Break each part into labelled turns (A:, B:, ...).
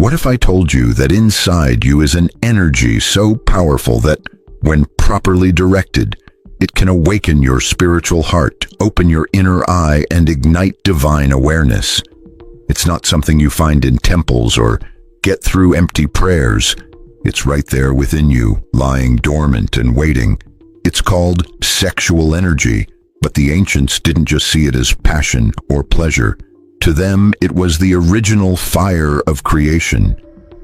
A: What if I told you that inside you is an energy so powerful that, when properly directed, it can awaken your spiritual heart, open your inner eye, and ignite divine awareness? It's not something you find in temples or get through empty prayers. It's right there within you, lying dormant and waiting. It's called sexual energy, but the ancients didn't just see it as passion or pleasure. To them, it was the original fire of creation.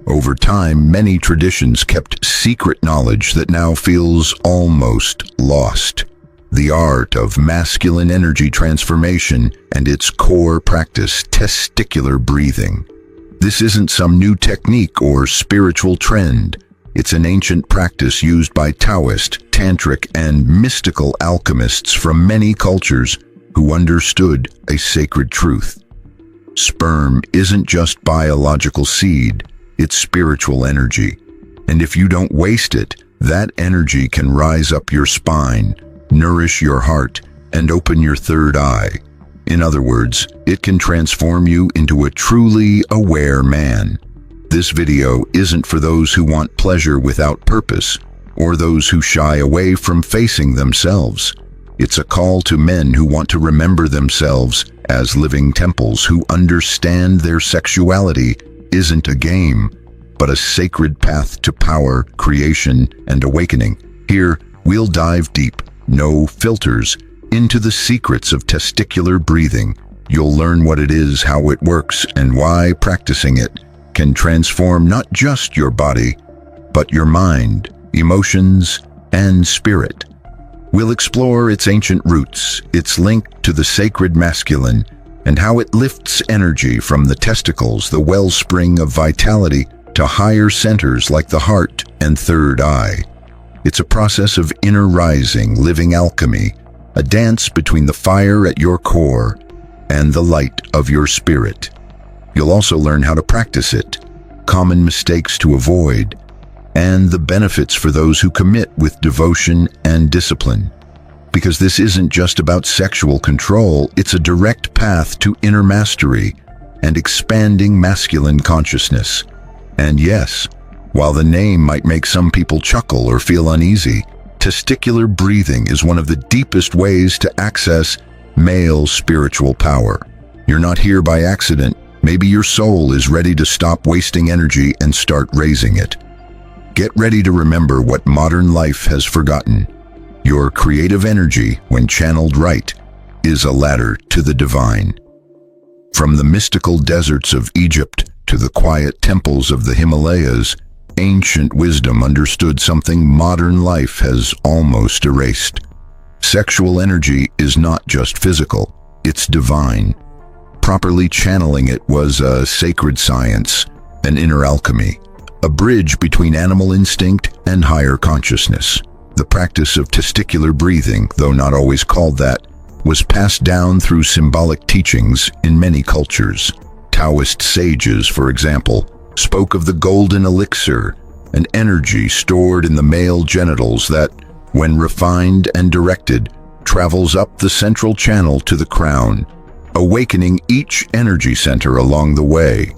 A: Over time, many traditions kept secret knowledge that now feels almost lost. The art of masculine energy transformation and its core practice, testicular breathing. This isn't some new technique or spiritual trend. It's an ancient practice used by Taoist, Tantric, and mystical alchemists from many cultures who understood a sacred truth. Sperm isn't just biological seed, it's spiritual energy. And if you don't waste it, that energy can rise up your spine, nourish your heart, and open your third eye. In other words, it can transform you into a truly aware man. This video isn't for those who want pleasure without purpose, or those who shy away from facing themselves. It's a call to men who want to remember themselves as living temples, who understand their sexuality isn't a game, but a sacred path to power, creation, and awakening. Here, we'll dive deep, no filters, into the secrets of testicular breathing. You'll learn what it is, how it works, and why practicing it can transform not just your body, but your mind, emotions, and spirit. We'll explore its ancient roots, its link to the sacred masculine, and how it lifts energy from the testicles, the wellspring of vitality, to higher centers like the heart and third eye. It's a process of inner rising, living alchemy, a dance between the fire at your core and the light of your spirit. You'll also learn how to practice it, common mistakes to avoid, and the benefits for those who commit with devotion and discipline. Because this isn't just about sexual control, it's a direct path to inner mastery and expanding masculine consciousness. And yes, while the name might make some people chuckle or feel uneasy, testicular breathing is one of the deepest ways to access male spiritual power. You're not here by accident. Maybe your soul is ready to stop wasting energy and start raising it. Get ready to remember what modern life has forgotten. Your creative energy, when channeled right, is a ladder to the divine. From the mystical deserts of Egypt to the quiet temples of the Himalayas, ancient wisdom understood something modern life has almost erased. Sexual energy is not just physical, it's divine. Properly channeling it was a sacred science, an inner alchemy, a bridge between animal instinct and higher consciousness. The practice of testicular breathing, though not always called that, was passed down through symbolic teachings in many cultures. Taoist sages, for example, spoke of the golden elixir, an energy stored in the male genitals that, when refined and directed, travels up the central channel to the crown, awakening each energy center along the way.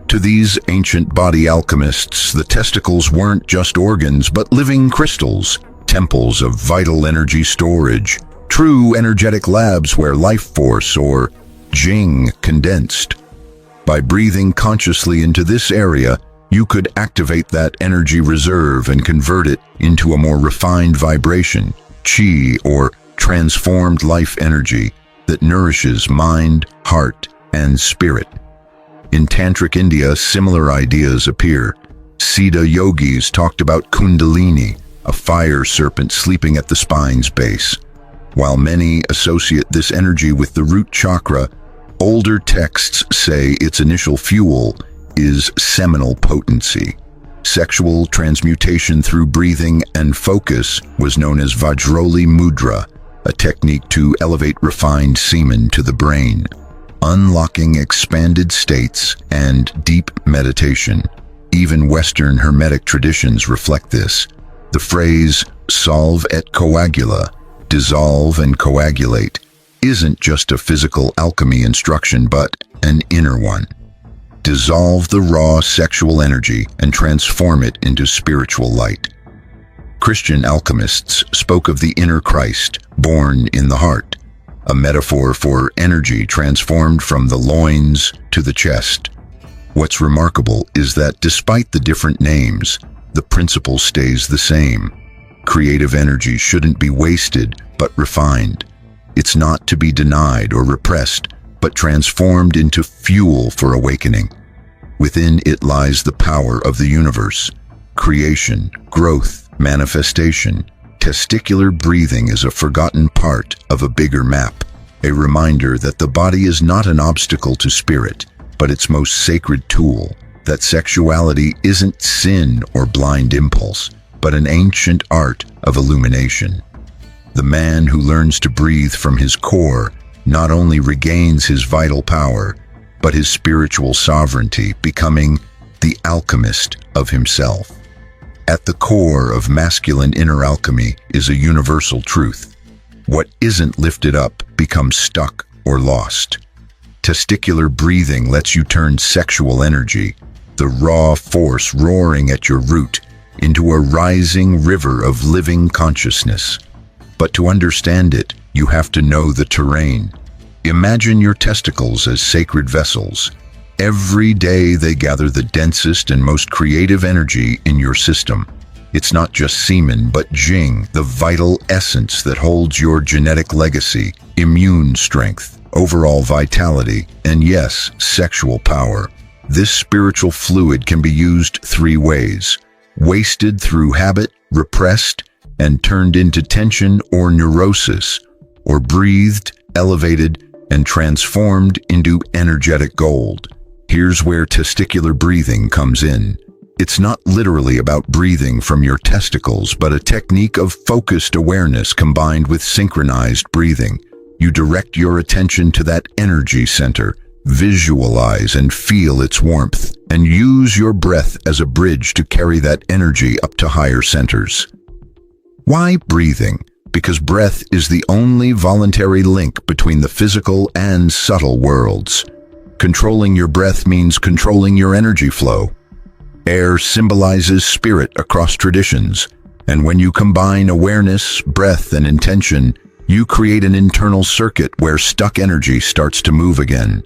A: To these ancient body alchemists, the testicles weren't just organs, but living crystals, temples of vital energy storage, true energetic labs where life force, or Jing, condensed. By breathing consciously into this area, you could activate that energy reserve and convert it into a more refined vibration, chi, or transformed life energy that nourishes mind, heart, and spirit. In Tantric India, similar ideas appear. Siddha yogis talked about kundalini, a fire serpent sleeping at the spine's base. While many associate this energy with the root chakra, older texts say its initial fuel is seminal potency. Sexual transmutation through breathing and focus was known as Vajroli mudra, a technique to elevate refined semen to the brain, unlocking expanded states and deep meditation. Even Western Hermetic traditions reflect this. The phrase solve et coagula, dissolve and coagulate, isn't just a physical alchemy instruction but an inner one. dissolve the raw sexual energy and transform it into spiritual light. Christian alchemists spoke of the inner Christ, born in the heart, a metaphor for energy transformed from the loins to the chest. What's remarkable is that despite the different names, the principle stays the same. Creative energy shouldn't be wasted, but refined. It's not to be denied or repressed, but transformed into fuel for awakening. Within it lies the power of the universe, creation, growth, manifestation. Testicular breathing is a forgotten part of a bigger map, a reminder that the body is not an obstacle to spirit, but its most sacred tool, that sexuality isn't sin or blind impulse, but an ancient art of illumination. The man who learns to breathe from his core not only regains his vital power, but his spiritual sovereignty, becoming the alchemist of himself. At the core of masculine inner alchemy is a universal truth. What isn't lifted up becomes stuck or lost. Testicular breathing lets you turn sexual energy, the raw force roaring at your root, into a rising river of living consciousness. But to understand it, you have to know the terrain. Imagine your testicles as sacred vessels. Every day they gather the densest and most creative energy in your system. It's not just semen, but jing, the vital essence that holds your genetic legacy, immune strength, overall vitality, and yes, sexual power. This spiritual fluid can be used three ways: wasted through habit, repressed, and turned into tension or neurosis, or breathed, elevated, and transformed into energetic gold. Here's where testicular breathing comes in. It's not literally about breathing from your testicles, but a technique of focused awareness combined with synchronized breathing. You direct your attention to that energy center, visualize and feel its warmth, and use your breath as a bridge to carry that energy up to higher centers. Why breathing? Because breath is the only voluntary link between the physical and subtle worlds. Controlling your breath means controlling your energy flow. Air symbolizes spirit across traditions, and when you combine awareness, breath, and intention, you create an internal circuit where stuck energy starts to move again.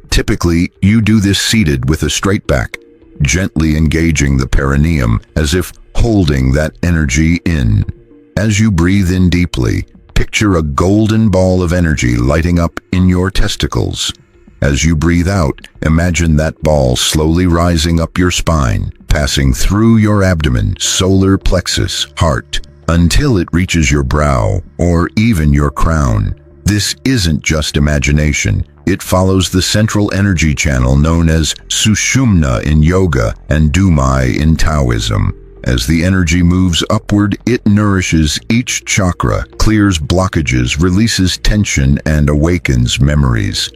A: Typically, you do this seated with a straight back, gently engaging the perineum as if holding that energy in. As you breathe in deeply, picture a golden ball of energy lighting up in your testicles. As you breathe out, imagine that ball slowly rising up your spine, passing through your abdomen, solar plexus, heart, until it reaches your brow or even your crown. This isn't just imagination. It follows the central energy channel known as Sushumna in yoga and Dumai in Taoism. As the energy moves upward, it nourishes each chakra, clears blockages, releases tension, and awakens memories.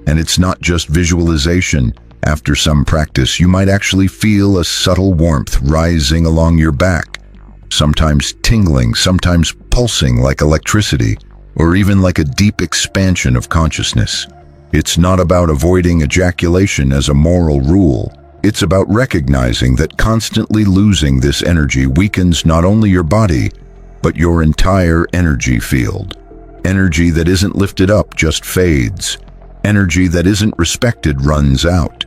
A: And it's not just visualization. After some practice, you might actually feel a subtle warmth rising along your back, sometimes tingling, sometimes pulsing like electricity, or even like a deep expansion of consciousness. It's not about avoiding ejaculation as a moral rule. It's about recognizing that constantly losing this energy weakens not only your body, but your entire energy field. Energy that isn't lifted up just fades. Energy that isn't respected runs out.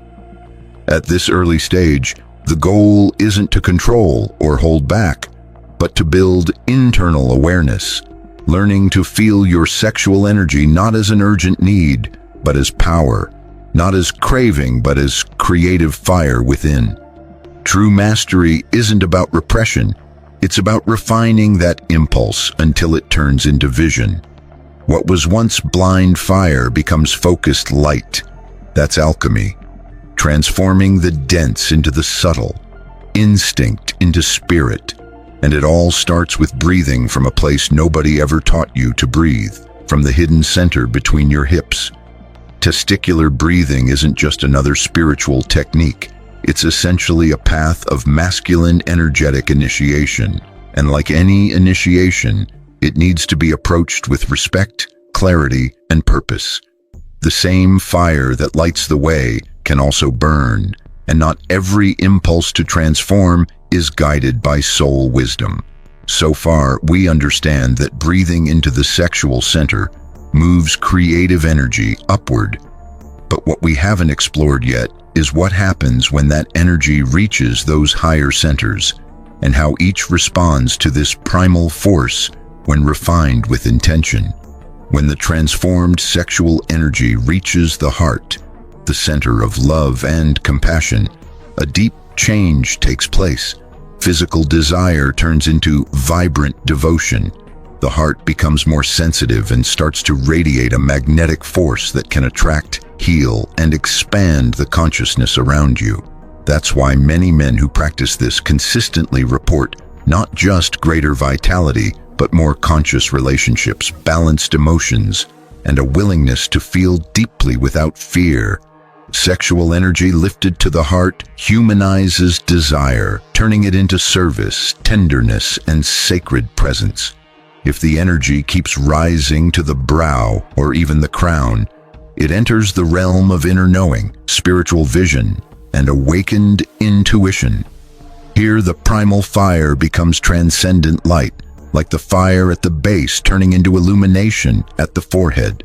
A: At this early stage, the goal isn't to control or hold back, but to build internal awareness, learning to feel your sexual energy not as an urgent need, but as power, not as craving, but as creative fire within. True mastery isn't about repression, it's about refining that impulse until it turns into vision. What was once blind fire becomes focused light. That's alchemy, transforming the dense into the subtle, instinct into spirit. And it all starts with breathing from a place nobody ever taught you to breathe, from the hidden center between your hips. Testicular breathing isn't just another spiritual technique. It's essentially a path of masculine energetic initiation. And like any initiation, it needs to be approached with respect, clarity, and purpose. The same fire that lights the way can also burn, and not every impulse to transform is guided by soul wisdom. So far, we understand that breathing into the sexual center moves creative energy upward. But what we haven't explored yet is what happens when that energy reaches those higher centers, and how each responds to this primal force when refined with intention. When the transformed sexual energy reaches the heart, the center of love and compassion, a deep change takes place. Physical desire turns into vibrant devotion. The heart becomes more sensitive and starts to radiate a magnetic force that can attract, heal, and expand the consciousness around you. That's why many men who practice this consistently report not just greater vitality, but more conscious relationships, balanced emotions, and a willingness to feel deeply without fear. Sexual energy lifted to the heart humanizes desire, turning it into service, tenderness, and sacred presence. If the energy keeps rising to the brow or even the crown, it enters the realm of inner knowing, spiritual vision, and awakened intuition. Here the primal fire becomes transcendent light, like the fire at the base turning into illumination at the forehead.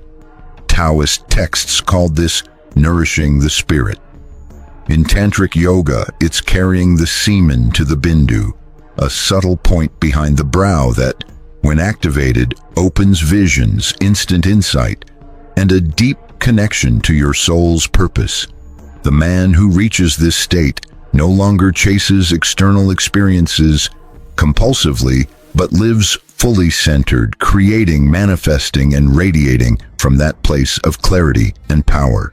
A: Taoist texts called this nourishing the spirit. In Tantric yoga, it's carrying the semen to the bindu, a subtle point behind the brow that, when activated, opens visions, instant insight, and a deep connection to your soul's purpose. The man who reaches this state no longer chases external experiences compulsively, but lives fully centered, creating, manifesting, and radiating from that place of clarity and power.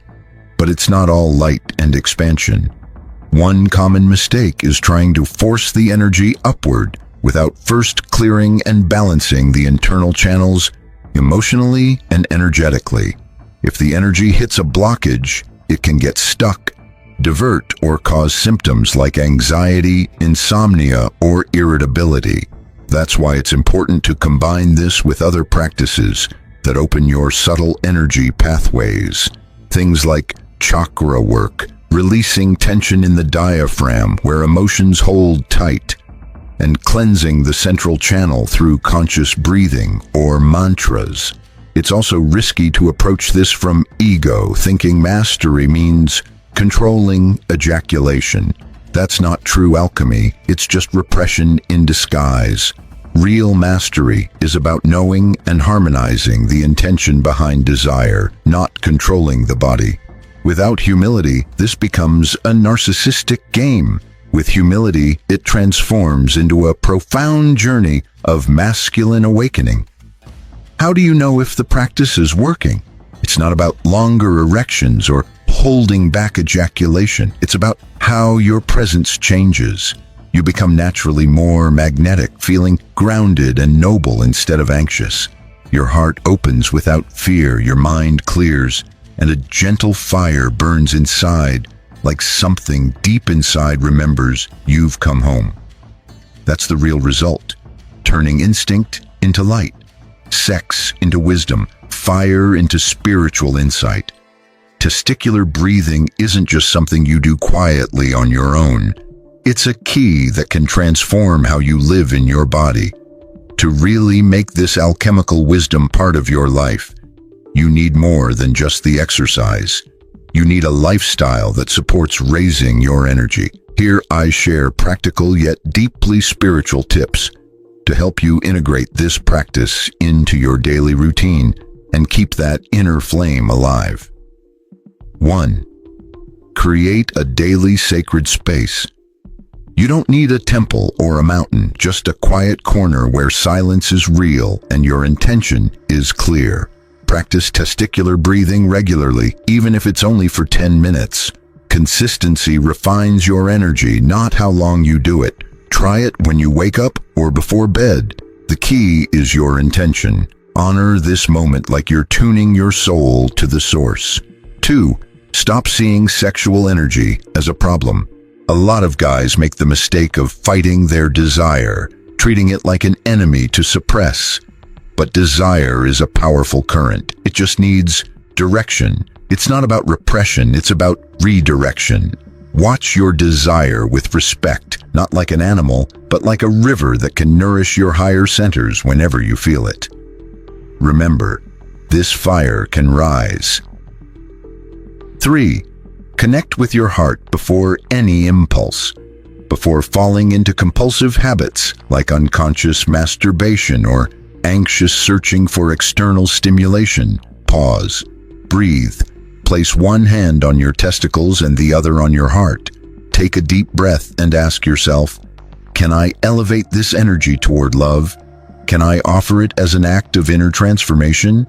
A: But it's not all light and expansion. One common mistake is trying to force the energy upward without first clearing and balancing the internal channels emotionally and energetically. If the energy hits a blockage, it can get stuck, divert, or cause symptoms like anxiety, insomnia, or irritability. That's why it's important to combine this with other practices that open your subtle energy pathways. Things like chakra work, releasing tension in the diaphragm where emotions hold tight, and cleansing the central channel through conscious breathing or mantras. It's also risky to approach this from ego, thinking mastery means controlling ejaculation. That's not true alchemy, it's just repression in disguise. Real mastery is about knowing and harmonizing the intention behind desire, not controlling the body. Without humility, this becomes a narcissistic game. With humility, it transforms into a profound journey of masculine awakening. How do you know if the practice is working? It's not about longer erections or holding back ejaculation. It's about how your presence changes. You become naturally more magnetic, feeling grounded and noble instead of anxious. Your heart opens without fear, your mind clears, and a gentle fire burns inside, like something deep inside remembers you've come home. That's the real result, turning instinct into light, sex into wisdom, fire into spiritual insight. Testicular breathing isn't just something you do quietly on your own. It's a key that can transform how you live in your body. To really make this alchemical wisdom part of your life, you need more than just the exercise. You need a lifestyle that supports raising your energy. Here I share practical yet deeply spiritual tips to help you integrate this practice into your daily routine and keep that inner flame alive. 1. Create a daily sacred space. You don't need a temple or a mountain, just a quiet corner where silence is real and your intention is clear. Practice testicular breathing regularly, even if it's only for 10 minutes. Consistency refines your energy, not how long you do it. Try it when you wake up or before bed. The key is your intention. Honor this moment like you're tuning your soul to the source. 2. Stop seeing sexual energy as a problem. A lot of guys make the mistake of fighting their desire, treating it like an enemy to suppress. But desire is a powerful current. It just needs direction. It's not about repression, it's about redirection. Watch your desire with respect, not like an animal, but like a river that can nourish your higher centers whenever you feel it. Remember, this fire can rise. 3. Connect with your heart before any impulse. Before falling into compulsive habits like unconscious masturbation or anxious searching for external stimulation, pause, breathe, place one hand on your testicles and the other on your heart. Take a deep breath and ask yourself, can I elevate this energy toward love? Can I offer it as an act of inner transformation?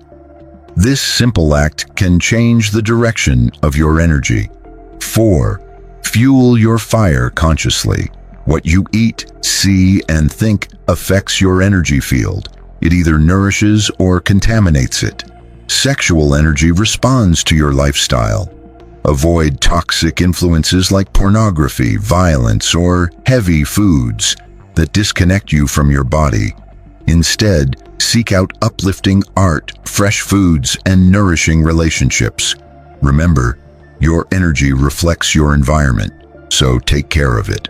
A: This simple act can change the direction of your energy. 4. Fuel your fire consciously. What you eat, see, and think affects your energy field. It either nourishes or contaminates it. Sexual energy responds to your lifestyle. Avoid toxic influences like pornography, violence, or heavy foods that disconnect you from your body. Instead, seek out uplifting art, fresh foods, and nourishing relationships. Remember, your energy reflects your environment, so take care of it.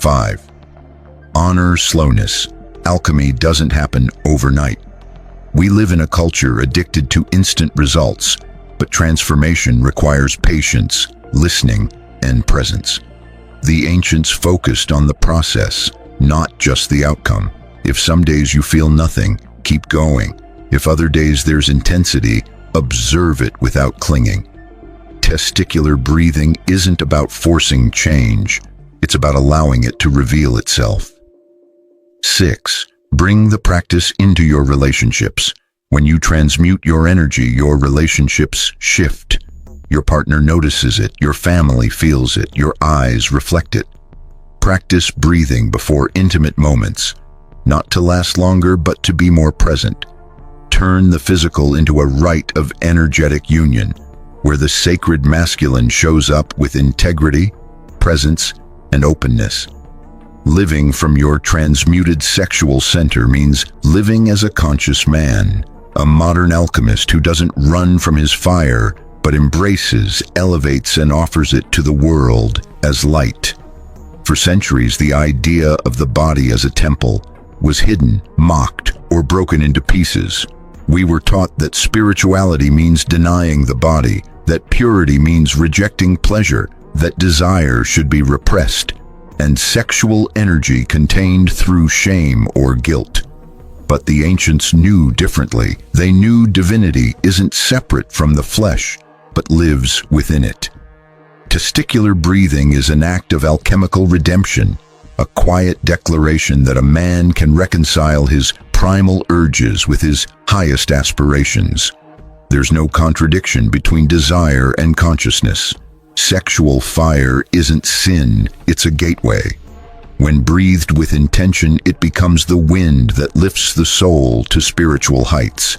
A: 5. Honor slowness. Alchemy doesn't happen overnight. We live in a culture addicted to instant results, but transformation requires patience, listening, and presence. The ancients focused on the process, not just the outcome. If some days you feel nothing, keep going. If other days there's intensity, observe it without clinging. Testicular breathing isn't about forcing change. It's about allowing it to reveal itself. 6. Bring the practice into your relationships. When you transmute your energy, your relationships shift. Your partner notices it, your family feels it, your eyes reflect it. Practice breathing before intimate moments, not to last longer, but to be more present. Turn the physical into a rite of energetic union, where the sacred masculine shows up with integrity, presence, and openness. Living from your transmuted sexual center means living as a conscious man, a modern alchemist who doesn't run from his fire, but embraces, elevates, and offers it to the world as light. For centuries, the idea of the body as a temple was hidden, mocked, or broken into pieces. We were taught that spirituality means denying the body, that purity means rejecting pleasure, that desire should be repressed, and sexual energy contained through shame or guilt. But the ancients knew differently. They knew divinity isn't separate from the flesh, but lives within it. Testicular breathing is an act of alchemical redemption, a quiet declaration that a man can reconcile his primal urges with his highest aspirations. There's no contradiction between desire and consciousness. Sexual fire isn't sin, it's a gateway. When breathed with intention, it becomes the wind that lifts the soul to spiritual heights.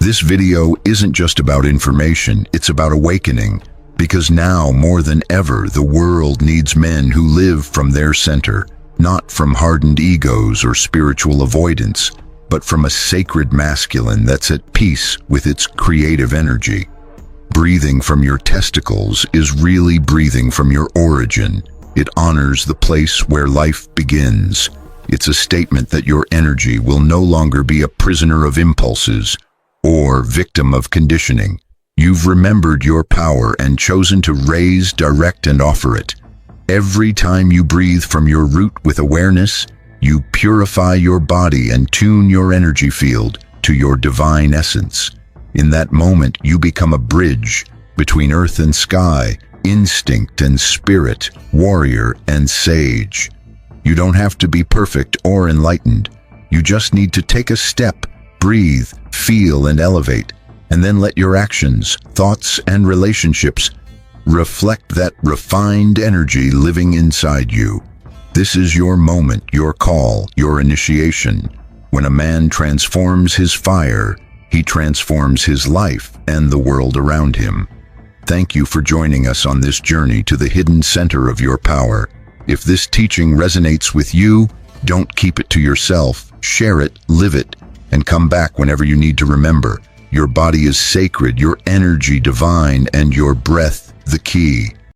A: This video isn't just about information, it's about awakening, because now more than ever the world needs men who live from their center, not from hardened egos or spiritual avoidance, but from a sacred masculine that's at peace with its creative energy. Breathing from your testicles is really breathing from your origin. It honors the place where life begins. It's a statement that your energy will no longer be a prisoner of impulses or victim of conditioning. You've remembered your power and chosen to raise, direct, and offer it. Every time you breathe from your root with awareness, you purify your body and tune your energy field to your divine essence. In that moment, you become a bridge between earth and sky, instinct and spirit, warrior and sage. You don't have to be perfect or enlightened. You just need to take a step, breathe, feel, and elevate, and then let your actions, thoughts, and relationships reflect that refined energy living inside you. This is your moment, your call, your initiation. When a man transforms his fire, he transforms his life and the world around him. Thank you for joining us on this journey to the hidden center of your power. If this teaching resonates with you, don't keep it to yourself. Share it, live it, and come back whenever you need to remember. Your body is sacred, your energy divine, and your breath the key.